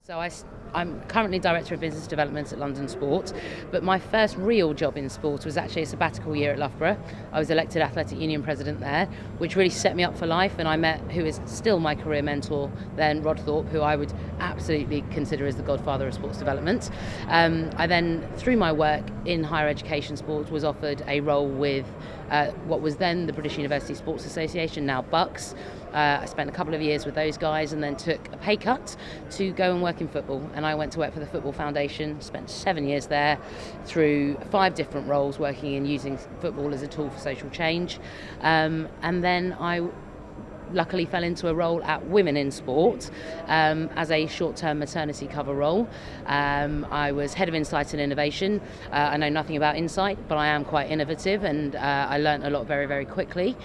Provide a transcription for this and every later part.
So I'm currently Director of Business Development at London Sport, but my first real job in sport was actually a sabbatical year at Loughborough. I was elected Athletic Union President there, which really set me up for life, and I met who is still my career mentor then, Rod Thorpe, who I would absolutely consider as the godfather of sports development. I then, through my work in higher education sports, was offered a role with what was then the British University Sports Association, now Bucks. I spent a couple of years with those guys and then took a pay cut to go and work in football. And I went to work for the Football Foundation, spent 7 years there through 5 different roles, working and using football as a tool for social change. And then I luckily fell into a role at Women in Sport as a short-term maternity cover role. I was head of insight and innovation. I know nothing about insight, but I am quite innovative, and I learnt a lot very, very quickly.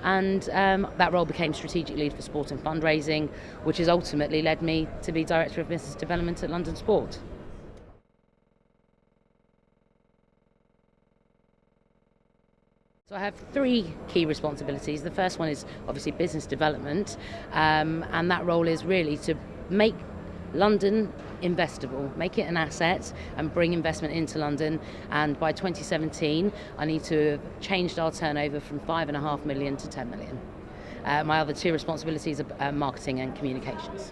And that role became strategic lead for sport and fundraising, which has ultimately led me to be Director of Business Development at London Sport. So I have 3 key responsibilities. The first one is obviously business development, and that role is really to make London investable, make it an asset and bring investment into London. And by 2017 I need to have changed our turnover from 5.5 million to 10 million. My other 2 responsibilities are marketing and communications.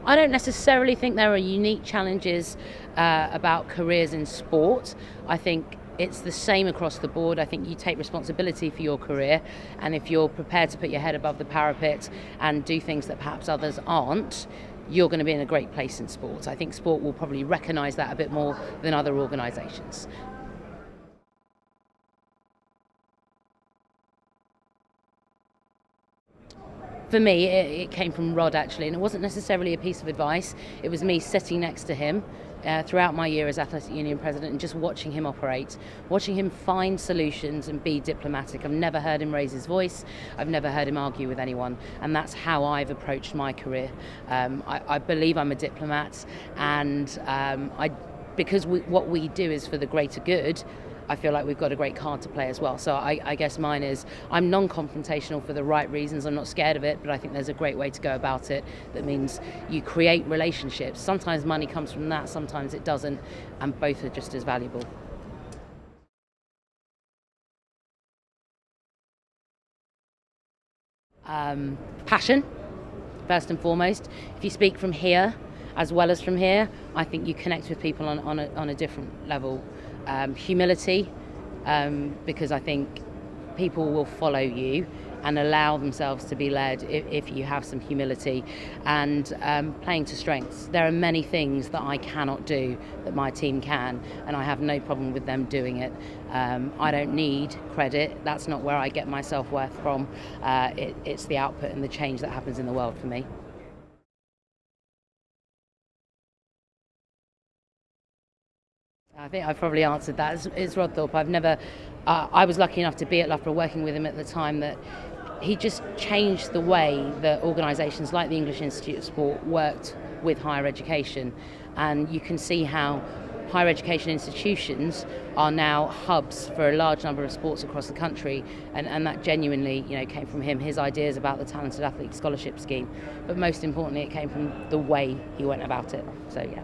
I don't necessarily think there are unique challenges about careers in sport. I think it's the same across the board. I think you take responsibility for your career, and if you're prepared to put your head above the parapet and do things that perhaps others aren't, you're going to be in a great place in sport. I think sport will probably recognise that a bit more than other organisations. For me, it came from Rod actually, and it wasn't necessarily a piece of advice. It was me sitting next to him throughout my year as Athletic Union President and just watching him operate, watching him find solutions and be diplomatic. I've never heard him raise his voice, I've never heard him argue with anyone, and that's how I've approached my career. I believe I'm a diplomat, and because what we do is for the greater good, I feel like we've got a great card to play as well. So I guess mine is, I'm non-confrontational for the right reasons. I'm not scared of it, but I think there's a great way to go about it that means you create relationships. Sometimes money comes from that, sometimes it doesn't, and both are just as valuable. Passion, first and foremost. If you speak from here as well as from here, I think you connect with people on a different level. Humility, because I think people will follow you and allow themselves to be led if you have some humility, and playing to strengths. There are many things that I cannot do that my team can, and I have no problem with them doing it. I don't need credit. That's not where I get my self-worth from. It's the output and the change that happens in the world for me. I think I've probably answered that. It's Rod Thorpe. I was lucky enough to be at Loughborough working with him at the time that he just changed the way that organisations like the English Institute of Sport worked with higher education. And you can see how higher education institutions are now hubs for a large number of sports across the country, and that genuinely, came from him, his ideas about the Talented Athlete Scholarship Scheme. But most importantly, it came from the way he went about it. So yeah.